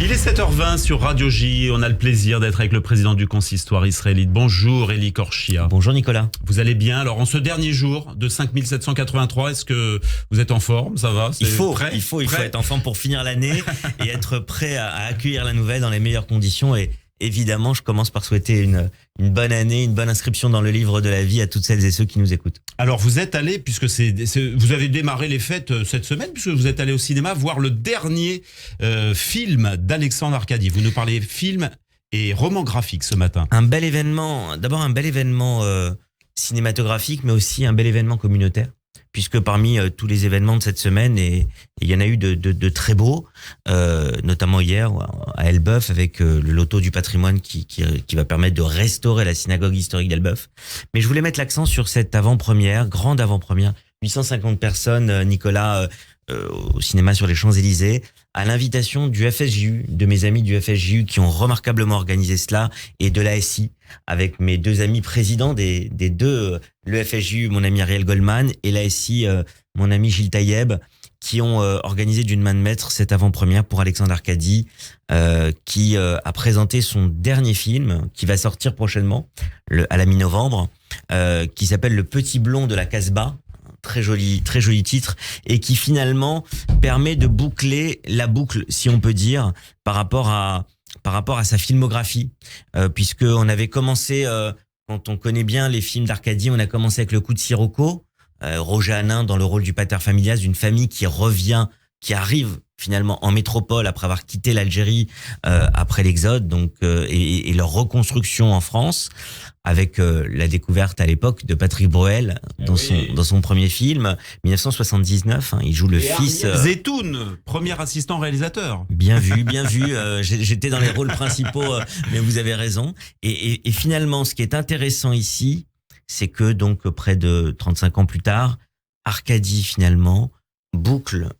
Il est 7h20 sur Radio J. On a le plaisir d'être avec le président du consistoire israélite. Bonjour Eli Korshia. Bonjour Nicolas. Vous allez bien? Alors en ce dernier jour de 5783, est-ce que vous êtes en forme? Ça va? Il faut être en forme pour finir l'année et être prêt à accueillir la nouvelle dans les meilleures conditions. Et évidemment, je commence par souhaiter une bonne année, une bonne inscription dans le livre de la vie à toutes celles et ceux qui nous écoutent. Alors vous êtes allé, puisque vous avez démarré les fêtes cette semaine, puisque vous êtes allé au cinéma voir le dernier film d'Alexandre Arcadi. Vous nous parlez film et roman graphique ce matin. Un bel événement, d'abord un bel événement cinématographique, mais aussi un bel événement communautaire. Puisque parmi tous les événements de cette semaine, et il y en a eu de très beaux, notamment hier à Elbeuf avec le loto du patrimoine qui va permettre de restaurer la synagogue historique d'Elbeuf. Mais je voulais mettre l'accent sur cette avant-première, grande avant-première, 850 personnes, Nicolas, au cinéma sur les Champs-Élysées, à l'invitation du FSJU, de mes amis du FSJU qui ont remarquablement organisé cela, et de l'ASI, avec mes deux amis présidents des deux, le FSJU, mon ami Ariel Goldman, et l'ASI, mon ami Gilles Taïeb, qui ont organisé d'une main de maître cette avant-première pour Alexandre Arcadi, qui a présenté son dernier film, qui va sortir prochainement, à la mi-novembre, qui s'appelle Le Petit Blond de la Casbah. Très joli titre, et qui finalement permet de boucler la boucle, si on peut dire, par rapport à sa filmographie, puisque on avait commencé, quand on connaît bien les films d'Arcadi, on a commencé avec Le Coup de Sirocco, Roger Hanin dans le rôle du pater familias d'une famille qui arrive finalement en métropole après avoir quitté l'Algérie après l'exode, donc et leur reconstruction en France, avec la découverte à l'époque de Patrick Bruel dans son premier film 1979, il joue le fils Zetoun, premier assistant réalisateur. Bien vu. J'étais dans les rôles principaux, mais vous avez raison. Et finalement, ce qui est intéressant ici, c'est que donc près de 35 ans plus tard, Arcadi finalement boucle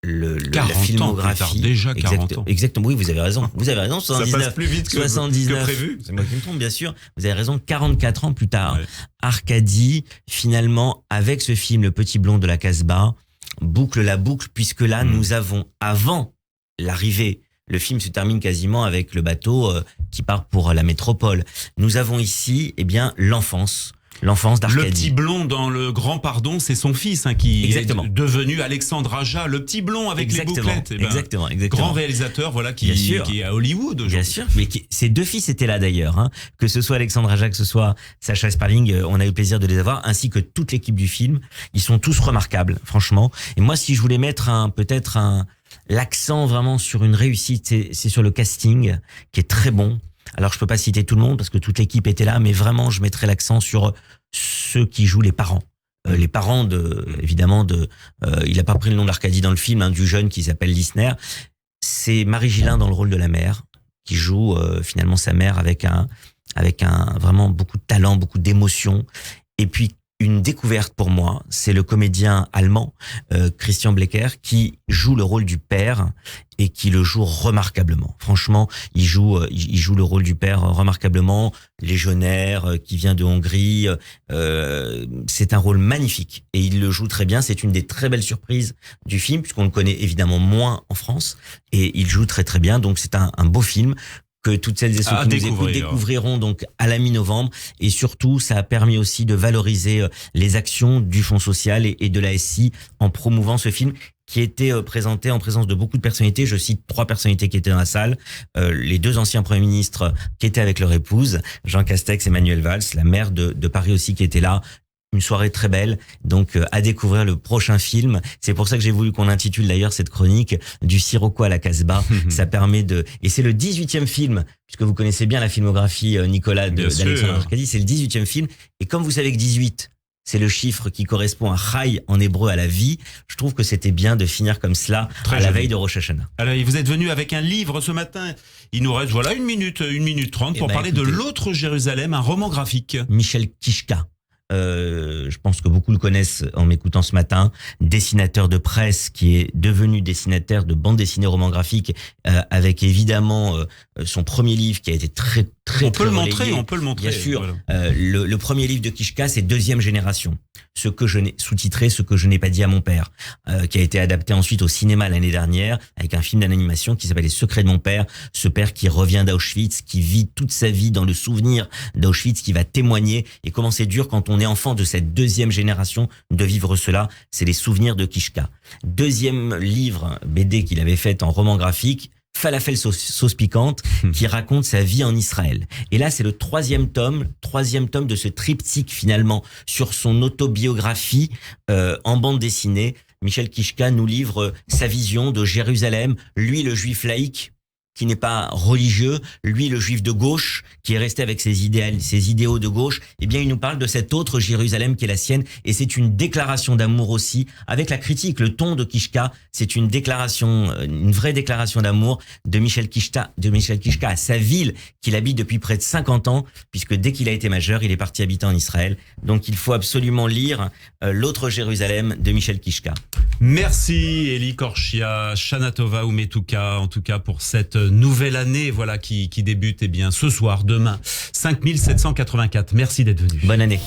la filmographie. Ans plus tard, déjà 40 ans. Exactement, oui, vous avez raison. 79, ça passe plus vite que 79, prévu. C'est moi qui me trompe, bien sûr. Vous avez raison, 44 ans plus tard. Ouais. Arcadi, finalement, avec ce film Le Petit Blond de la Casbah, boucle la boucle, puisque là, nous avons, avant l'arrivée, le film se termine quasiment avec le bateau qui part pour la métropole. Nous avons ici, l'enfance d'Arcadi. Le Petit Blond dans Le Grand Pardon, c'est son fils qui Exactement. est devenu Alexandre Aja, le Petit Blond avec les bouclettes. Exactement. Grand réalisateur, qui est à Hollywood aujourd'hui. Bien sûr, mais ses deux fils étaient là d'ailleurs. Que ce soit Alexandre Aja, que ce soit Sacha Sparling, on a eu le plaisir de les avoir, ainsi que toute l'équipe du film. Ils sont tous remarquables, franchement. Et moi, si je voulais mettre l'accent vraiment sur une réussite, c'est sur le casting, qui est très bon. Alors, je peux pas citer tout le monde parce que toute l'équipe était là, mais vraiment, je mettrais l'accent sur ceux qui jouent les parents. Les parents il a pas pris le nom d'Arcadi dans le film, du jeune qui s'appelle Lisner. C'est Marie Gillin dans le rôle de la mère, qui joue finalement sa mère avec un vraiment beaucoup de talent, beaucoup d'émotion. Et puis, une découverte pour moi, c'est le comédien allemand Christian Blecker qui joue le rôle du père et qui le joue remarquablement. Franchement, il joue le rôle du père remarquablement, légionnaire qui vient de Hongrie. C'est un rôle magnifique et il le joue très bien. C'est une des très belles surprises du film puisqu'on le connaît évidemment moins en France et il joue très très bien. Donc c'est un beau film que toutes celles et ceux qui nous écoutent découvriront donc à la mi-novembre. Et surtout, ça a permis aussi de valoriser les actions du Fonds social et de la SI en promouvant ce film qui était présenté en présence de beaucoup de personnalités. Je cite 3 personnalités qui étaient dans la salle. Les 2 anciens premiers ministres qui étaient avec leur épouse, Jean Castex et Manuel Valls, la maire de Paris aussi qui était là. Une soirée très belle, donc à découvrir le prochain film. C'est pour ça que j'ai voulu qu'on intitule d'ailleurs cette chronique du Sirocco à la Casbah. Ça permet et c'est le 18e film, puisque vous connaissez bien la filmographie, Nicolas, d'Alexandre Arcadi. C'est le 18e film. Et comme vous savez que 18, c'est le chiffre qui correspond à Chai en hébreu, à la vie, je trouve que c'était bien de finir comme cela la veille de Rosh Hashanah. Alors, vous êtes venu avec un livre ce matin. Il nous reste, 1 minute 30 pour parler de L'autre Jérusalem, un roman graphique. Michel Kishka. Je pense que beaucoup le connaissent en m'écoutant ce matin, dessinateur de presse qui est devenu dessinateur de bande dessinée roman graphique avec évidemment son premier livre qui a été très très On peut le montrer, relayé. on peut le montrer. Bien sûr. Voilà. Le premier livre de Kishka, c'est Deuxième génération. Ce que je n'ai sous-titré, ce que je n'ai pas dit à mon père, qui a été adapté ensuite au cinéma l'année dernière avec un film d'animation qui s'appelle Les Secrets de mon père. Ce père qui revient d'Auschwitz, qui vit toute sa vie dans le souvenir d'Auschwitz, qui va témoigner. Et comment c'est dur quand on est enfant de cette deuxième génération de vivre cela. C'est les souvenirs de Kishka. Deuxième livre BD qu'il avait fait en roman graphique, Falafel sauce piquante, qui raconte sa vie en Israël. Et là, c'est le troisième tome de ce triptyque finalement sur son autobiographie en bande dessinée. Michel Kishka nous livre sa vision de Jérusalem, lui le juif laïque, qui n'est pas religieux, lui le juif de gauche, qui est resté avec ses idéaux de gauche, eh bien il nous parle de cette autre Jérusalem qui est la sienne, et c'est une déclaration d'amour aussi, avec la critique, le ton de Kishka, c'est une vraie déclaration d'amour de Michel Kishka à sa ville, qu'il habite depuis près de 50 ans, puisque dès qu'il a été majeur, il est parti habiter en Israël. Donc il faut absolument lire l'autre Jérusalem de Michel Kishka. Merci Elie Korchia, Shana Tova Umetuka, en tout cas pour cette nouvelle année, voilà, qui débute, ce soir, demain, 5784. Merci d'être venu. Bonne année.